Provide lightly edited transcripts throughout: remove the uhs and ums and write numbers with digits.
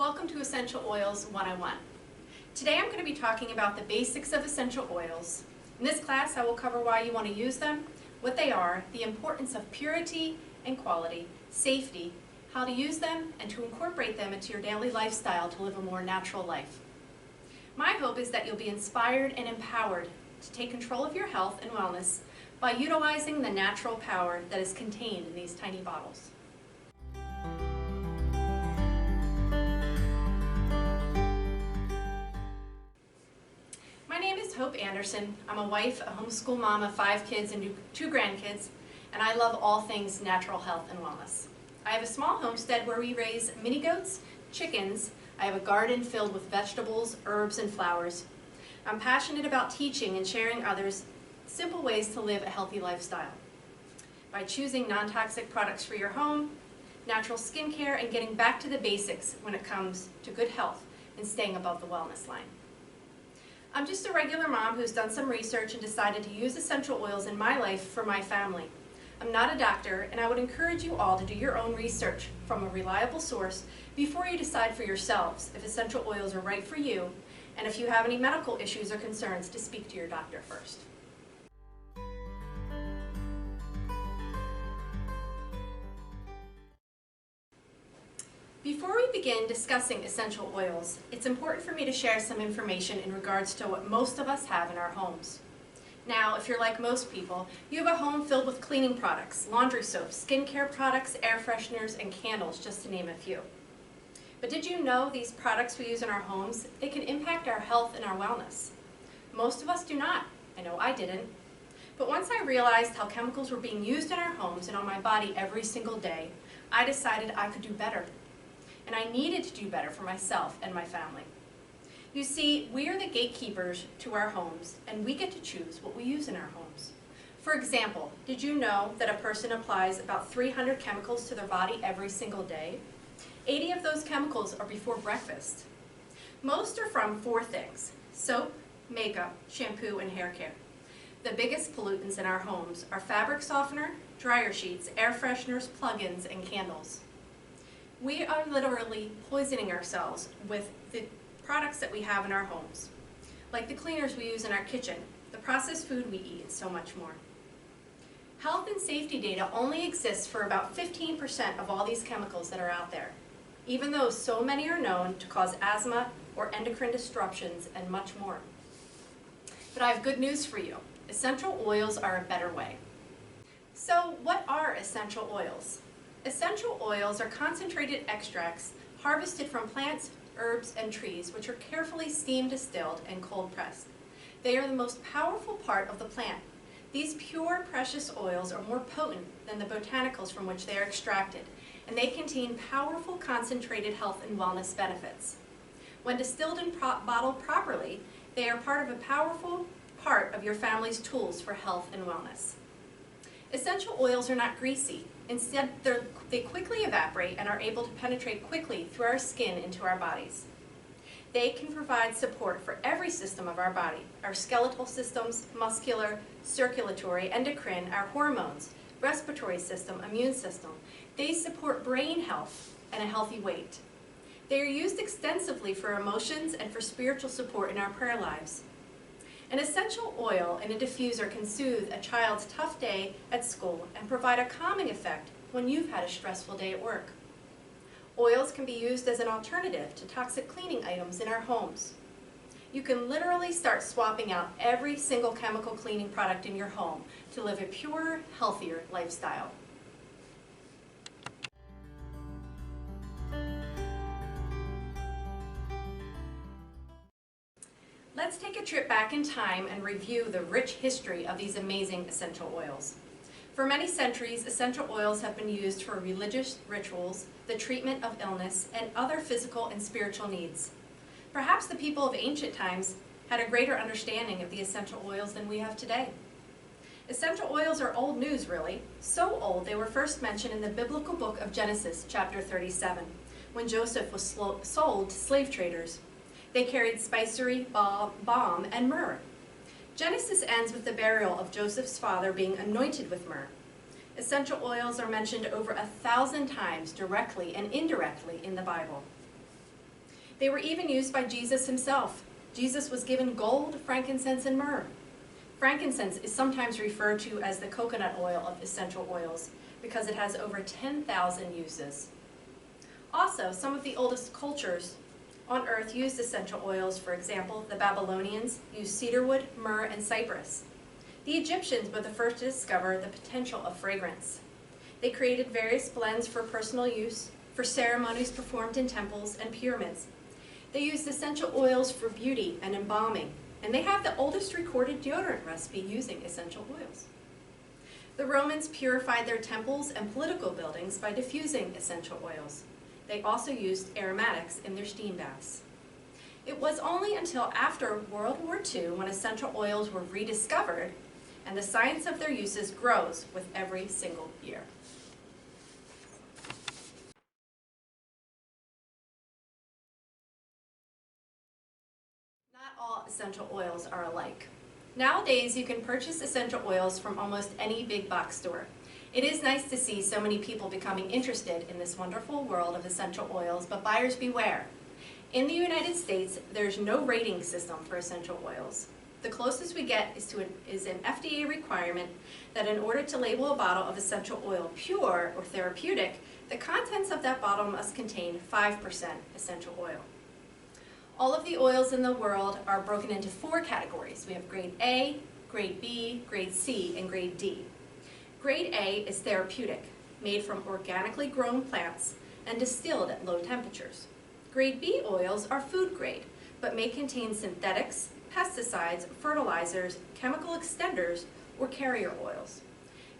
Welcome to Essential Oils 101. Today I'm going to be talking about the basics of essential oils. In this class I will cover why you want to use them, what they are, the importance of purity and quality, safety, how to use them, and to incorporate them into your daily lifestyle to live a more natural life. My hope is that you'll be inspired and empowered to take control of your health and wellness by utilizing the natural power that is contained in these tiny bottles. My name is Hope Andersen. I'm a wife, a homeschool mom of 5 kids and 2 grandkids, and I love all things natural health and wellness. I have a small homestead where we raise mini goats, chickens. I have a garden filled with vegetables, herbs, and flowers. I'm passionate about teaching and sharing others simple ways to live a healthy lifestyle. By choosing non-toxic products for your home, natural skincare, and getting back to the basics when it comes to good health and staying above the wellness line. I'm just a regular mom who's done some research and decided to use essential oils in my life for my family. I'm not a doctor, and I would encourage you all to do your own research from a reliable source before you decide for yourselves if essential oils are right for you, and if you have any medical issues or concerns, to speak to your doctor first. Before we begin discussing essential oils, it's important for me to share some information in regards to what most of us have in our homes. Now, if you're like most people, you have a home filled with cleaning products, laundry soap, skincare products, air fresheners, and candles, just to name a few. But did you know these products we use in our homes, they can impact our health and our wellness? Most of us do not. I know I didn't. But once I realized how chemicals were being used in our homes and on my body every single day, I decided I could do better. And I needed to do better for myself and my family. You see, we are the gatekeepers to our homes, and we get to choose what we use in our homes. For example, did you know that a person applies about 300 chemicals to their body every single day? 80 of those chemicals are before breakfast. Most are from 4 things: soap, makeup, shampoo, and hair care. The biggest pollutants in our homes are fabric softener, dryer sheets, air fresheners, plug-ins, and candles. We are literally poisoning ourselves with the products that we have in our homes, like the cleaners we use in our kitchen, the processed food we eat, and so much more. Health and safety data only exists for about 15% of all these chemicals that are out there, even though so many are known to cause asthma or endocrine disruptions and much more. But I have good news for you. Essential oils are a better way. So what are essential oils? Essential oils are concentrated extracts harvested from plants, herbs, and trees, which are carefully steam distilled and cold pressed. They are the most powerful part of the plant. These pure, precious oils are more potent than the botanicals from which they are extracted, and they contain powerful concentrated health and wellness benefits. When distilled and bottled properly, they are part of a powerful part of your family's tools for health and wellness. Essential oils are not greasy. Instead, they quickly evaporate and are able to penetrate quickly through our skin into our bodies. They can provide support for every system of our body: our skeletal systems, muscular, circulatory, endocrine, our hormones, respiratory system, immune system. They support brain health and a healthy weight. They are used extensively for emotions and for spiritual support in our prayer lives. An essential oil in a diffuser can soothe a child's tough day at school and provide a calming effect when you've had a stressful day at work. Oils can be used as an alternative to toxic cleaning items in our homes. You can literally start swapping out every single chemical cleaning product in your home to live a purer, healthier lifestyle. Let's take a trip back in time and review the rich history of these amazing essential oils. For many centuries, essential oils have been used for religious rituals, the treatment of illness, and other physical and spiritual needs. Perhaps the people of ancient times had a greater understanding of the essential oils than we have today. Essential oils are old news, really. So old they were first mentioned in the biblical book of Genesis, chapter 37, when Joseph was sold to slave traders. They carried spicery, balm, and myrrh. Genesis ends with the burial of Joseph's father being anointed with myrrh. Essential oils are mentioned over 1,000 times directly and indirectly in the Bible. They were even used by Jesus himself. Jesus was given gold, frankincense, and myrrh. Frankincense is sometimes referred to as the coconut oil of essential oils because it has over 10,000 uses. Also, some of the oldest cultures on earth used essential oils. For example, the Babylonians used cedarwood, myrrh, and cypress. The Egyptians were the first to discover the potential of fragrance. They created various blends for personal use, for ceremonies performed in temples and pyramids. They used essential oils for beauty and embalming, and they have the oldest recorded deodorant recipe using essential oils. The Romans purified their temples and political buildings by diffusing essential oils. They also used aromatics in their steam baths. It was only until after World War II when essential oils were rediscovered, and the science of their uses grows with every single year. Not all essential oils are alike. Nowadays, you can purchase essential oils from almost any big box store. It is nice to see so many people becoming interested in this wonderful world of essential oils, but buyers beware. In the United States, there's no rating system for essential oils. The closest we get is an FDA requirement that in order to label a bottle of essential oil pure or therapeutic, the contents of that bottle must contain 5% essential oil. All of the oils in the world are broken into 4 categories. We have grade A, grade B, grade C, and grade D. Grade A is therapeutic, made from organically grown plants and distilled at low temperatures. Grade B oils are food grade, but may contain synthetics, pesticides, fertilizers, chemical extenders, or carrier oils.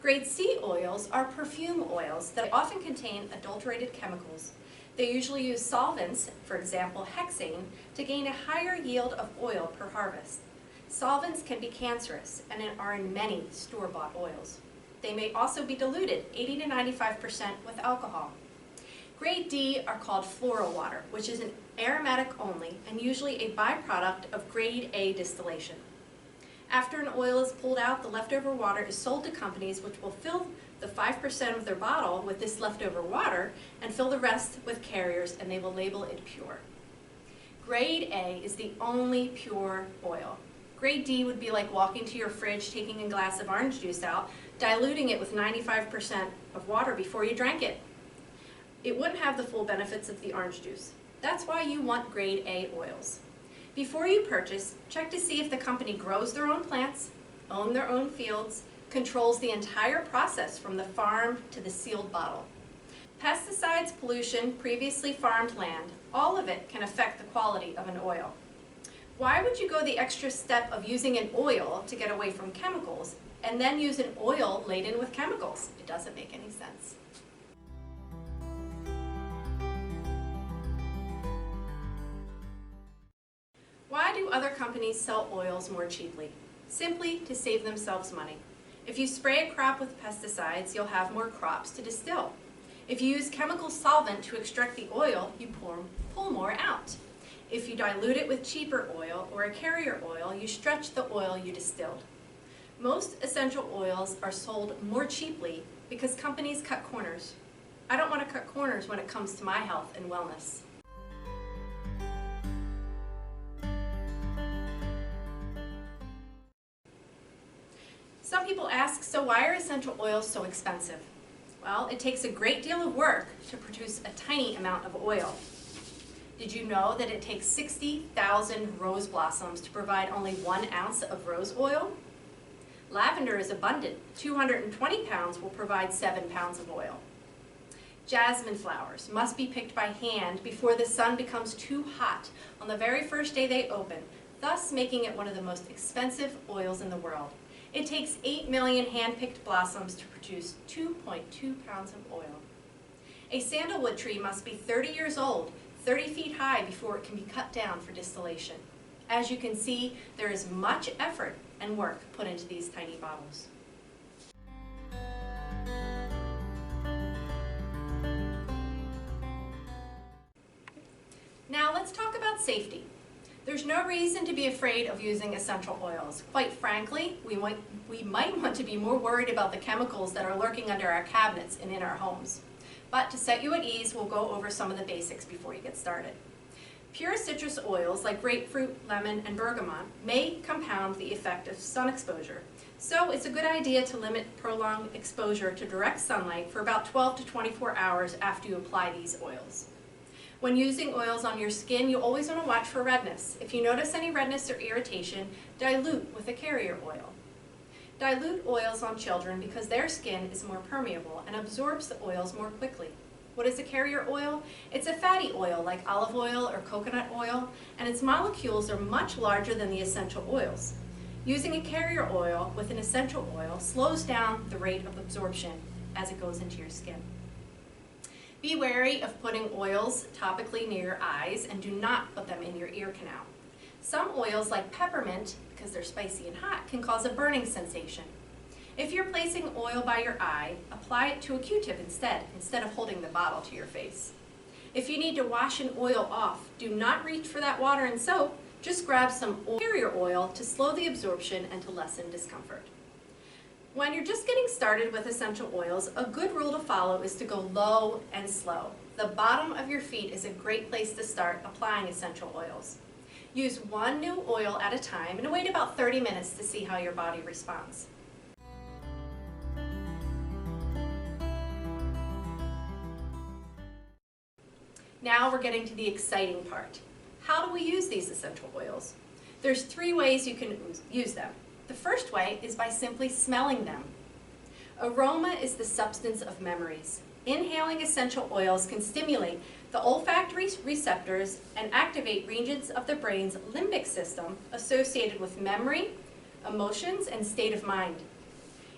Grade C oils are perfume oils that often contain adulterated chemicals. They usually use solvents, for example hexane, to gain a higher yield of oil per harvest. Solvents can be cancerous and are in many store-bought oils. They may also be diluted 80 to 95% with alcohol. Grade D are called floral water, which is an aromatic only and usually a byproduct of grade A distillation. After an oil is pulled out, the leftover water is sold to companies which will fill the 5% of their bottle with this leftover water and fill the rest with carriers, and they will label it pure. Grade A is the only pure oil. Grade D would be like walking to your fridge, taking a glass of orange juice out, diluting it with 95% of water before you drank it. It wouldn't have the full benefits of the orange juice. That's why you want grade A oils. Before you purchase, check to see if the company grows their own plants, owns their own fields, controls the entire process from the farm to the sealed bottle. Pesticides, pollution, previously farmed land, all of it can affect the quality of an oil. Why would you go the extra step of using an oil to get away from chemicals and then use an oil laden with chemicals? It doesn't make any sense. Why do other companies sell oils more cheaply? Simply to save themselves money. If you spray a crop with pesticides, you'll have more crops to distill. If you use chemical solvent to extract the oil, you pull more out. If you dilute it with cheaper oil or a carrier oil, you stretch the oil you distilled. Most essential oils are sold more cheaply because companies cut corners. I don't want to cut corners when it comes to my health and wellness. Some people ask, so why are essential oils so expensive? Well, it takes a great deal of work to produce a tiny amount of oil. Did you know that it takes 60,000 rose blossoms to provide only 1 ounce of rose oil? Lavender is abundant. 220 pounds will provide 7 pounds of oil. Jasmine flowers must be picked by hand before the sun becomes too hot on the very first day they open, thus making it one of the most expensive oils in the world. It takes 8 million hand-picked blossoms to produce 2.2 pounds of oil. A sandalwood tree must be 30 years old, 30 feet high before it can be cut down for distillation. As you can see, there is much effort and work put into these tiny bottles. Now let's talk about safety. There's no reason to be afraid of using essential oils. Quite frankly, we might want to be more worried about the chemicals that are lurking under our cabinets and in our homes. But to set you at ease, we'll go over some of the basics before you get started. Pure citrus oils like grapefruit, lemon, and bergamot may compound the effect of sun exposure. So it's a good idea to limit prolonged exposure to direct sunlight for about 12 to 24 hours after you apply these oils. When using oils on your skin, you always want to watch for redness. If you notice any redness or irritation, dilute with a carrier oil. Dilute oils on children because their skin is more permeable and absorbs the oils more quickly. What is a carrier oil? It's a fatty oil like olive oil or coconut oil, and its molecules are much larger than the essential oils. Using a carrier oil with an essential oil slows down the rate of absorption as it goes into your skin. Be wary of putting oils topically near your eyes, and do not put them in your ear canal. Some oils like peppermint, because they're spicy and hot, can cause a burning sensation. If you're placing oil by your eye, apply it to a Q-tip instead of holding the bottle to your face. If you need to wash an oil off, do not reach for that water and soap. Just grab some carrier oil to slow the absorption and to lessen discomfort. When you're just getting started with essential oils, a good rule to follow is to go low and slow. The bottom of your feet is a great place to start applying essential oils. Use one new oil at a time and wait about 30 minutes to see how your body responds. Now we're getting to the exciting part. How do we use these essential oils? There's 3 ways you can use them. The first way is by simply smelling them. Aroma is the substance of memories. Inhaling essential oils can stimulate the olfactory receptors and activate regions of the brain's limbic system associated with memory, emotions, and state of mind.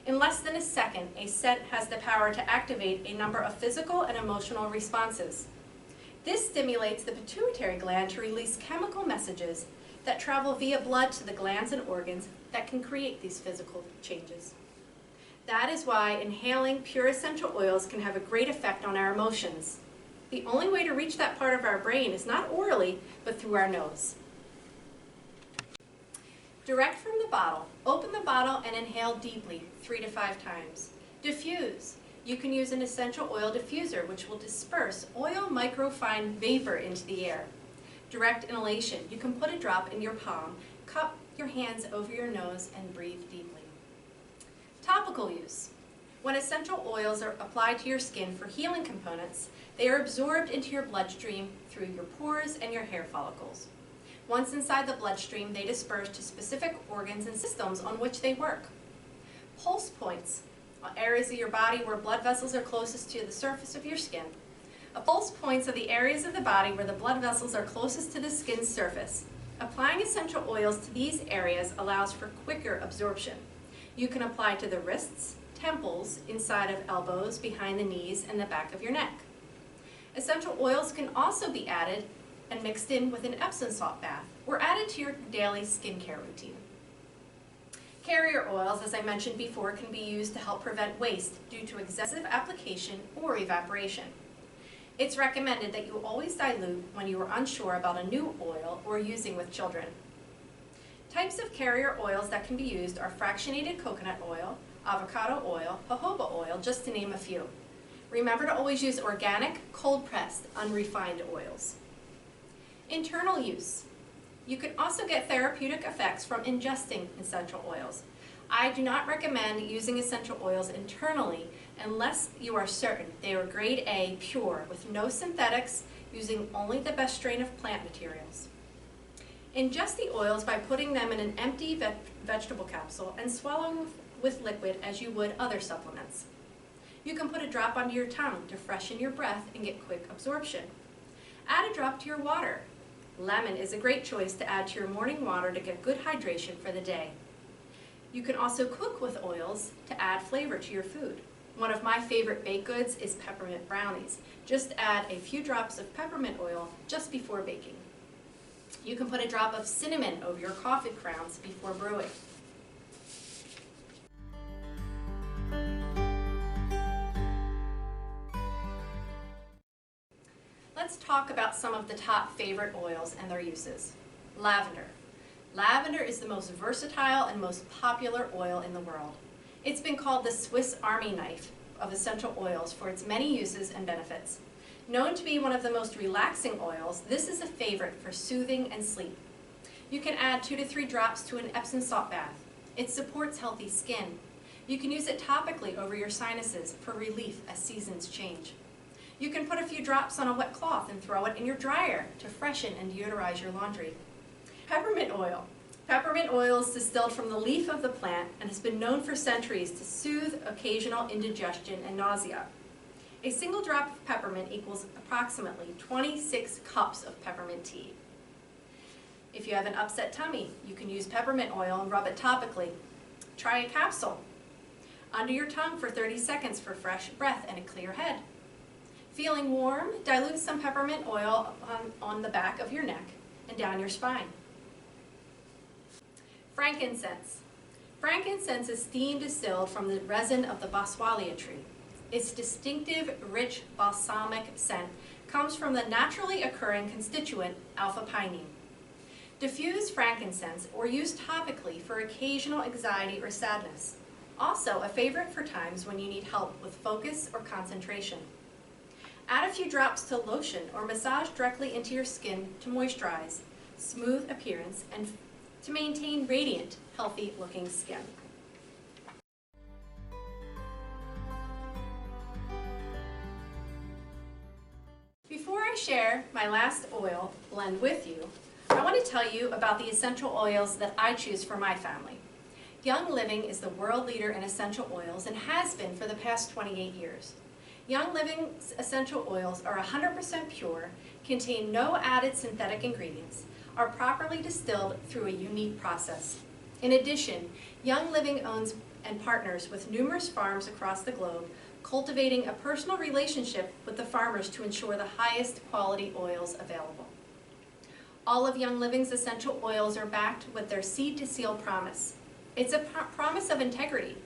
In less than a second, a scent has the power to activate a number of physical and emotional responses. This stimulates the pituitary gland to release chemical messages that travel via blood to the glands and organs that can create these physical changes. That is why inhaling pure essential oils can have a great effect on our emotions. The only way to reach that part of our brain is not orally, but through our nose. Direct from the bottle. Open the bottle and inhale deeply 3 to 5 times. Diffuse. You can use an essential oil diffuser, which will disperse oil microfine vapor into the air. Direct inhalation. You can put a drop in your palm, cup your hands over your nose, and breathe deeply. Topical use. When essential oils are applied to your skin for healing components, they are absorbed into your bloodstream through your pores and your hair follicles. Once inside the bloodstream, they disperse to specific organs and systems on which they work. Pulse points. Areas of your body where blood vessels are closest to the surface of your skin. A pulse points are the areas of the body where the blood vessels are closest to the skin's surface. Applying essential oils to these areas allows for quicker absorption. You can apply to the wrists, temples, inside of elbows, behind the knees, and the back of your neck. Essential oils can also be added and mixed in with an Epsom salt bath or added to your daily skincare routine. Carrier oils, as I mentioned before, can be used to help prevent waste due to excessive application or evaporation. It's recommended that you always dilute when you are unsure about a new oil or using with children. Types of carrier oils that can be used are fractionated coconut oil, avocado oil, jojoba oil, just to name a few. Remember to always use organic, cold-pressed, unrefined oils. Internal use. You can also get therapeutic effects from ingesting essential oils. I do not recommend using essential oils internally unless you are certain they are grade A pure with no synthetics, using only the best strain of plant materials. Ingest the oils by putting them in an empty vegetable capsule and swallowing with liquid as you would other supplements. You can put a drop under your tongue to freshen your breath and get quick absorption. Add a drop to your water. Lemon is a great choice to add to your morning water to get good hydration for the day. You can also cook with oils to add flavor to your food. One of my favorite baked goods is peppermint brownies. Just add a few drops of peppermint oil just before baking. You can put a drop of cinnamon over your coffee grounds before brewing. Let's talk about some of the top favorite oils and their uses. Lavender. Lavender is the most versatile and most popular oil in the world. It's been called the Swiss Army knife of essential oils for its many uses and benefits. Known to be one of the most relaxing oils, this is a favorite for soothing and sleep. You can add 2 to 3 drops to an Epsom salt bath. It supports healthy skin. You can use it topically over your sinuses for relief as seasons change. You can put a few drops on a wet cloth and throw it in your dryer to freshen and deodorize your laundry. Peppermint oil. Peppermint oil is distilled from the leaf of the plant and has been known for centuries to soothe occasional indigestion and nausea. A single drop of peppermint equals approximately 26 cups of peppermint tea. If you have an upset tummy, you can use peppermint oil and rub it topically. Try a capsule. Under your tongue for 30 seconds for fresh breath and a clear head. Feeling warm, dilute some peppermint oil on the back of your neck and down your spine. Frankincense. Frankincense is steam distilled from the resin of the boswellia tree. Its distinctive, rich, balsamic scent comes from the naturally occurring constituent alpha-pinene. Diffuse frankincense or use topically for occasional anxiety or sadness. Also a favorite for times when you need help with focus or concentration. Add a few drops to lotion or massage directly into your skin to moisturize, smooth appearance, and to maintain radiant, healthy-looking skin. Before I share my last oil blend with you, I want to tell you about the essential oils that I choose for my family. Young Living is the world leader in essential oils and has been for the past 28 years. Young Living's essential oils are 100% pure, contain no added synthetic ingredients, are properly distilled through a unique process. In addition, Young Living owns and partners with numerous farms across the globe, cultivating a personal relationship with the farmers to ensure the highest quality oils available. All of Young Living's essential oils are backed with their seed-to-seal promise. It's a promise of integrity,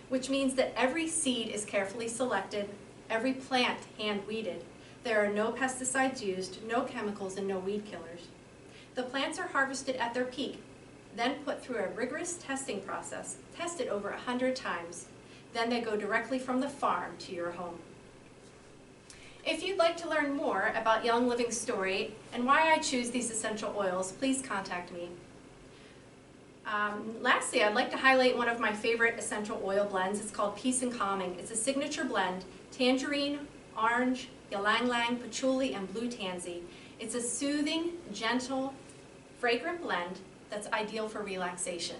which means that every seed is carefully selected, every plant hand-weeded. There are no pesticides used, no chemicals, and no weed killers. The plants are harvested at their peak, then put through a rigorous testing process, tested over 100 times. Then they go directly from the farm to your home. If you'd like to learn more about Young Living's story and why I choose these essential oils, please contact me. Lastly, I'd like to highlight one of my favorite essential oil blends. It's called Peace and Calming. It's a signature blend, tangerine, orange, ylang-ylang, patchouli, and blue tansy. It's a soothing, gentle, fragrant blend that's ideal for relaxation.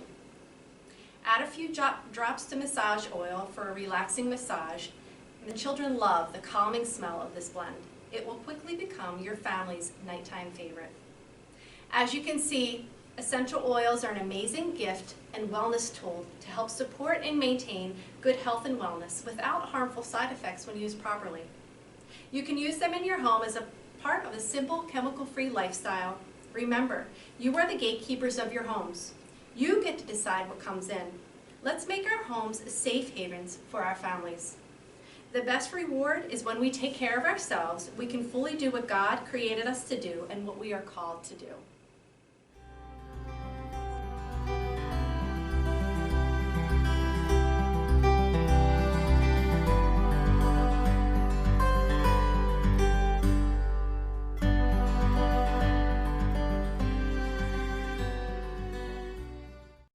Add a few drops to massage oil for a relaxing massage. The children love the calming smell of this blend. It will quickly become your family's nighttime favorite. As you can see, essential oils are an amazing gift and wellness tool to help support and maintain good health and wellness without harmful side effects when used properly. You can use them in your home as a part of a simple, chemical-free lifestyle. Remember, you are the gatekeepers of your homes. You get to decide what comes in. Let's make our homes safe havens for our families. The best reward is when we take care of ourselves, we can fully do what God created us to do and what we are called to do.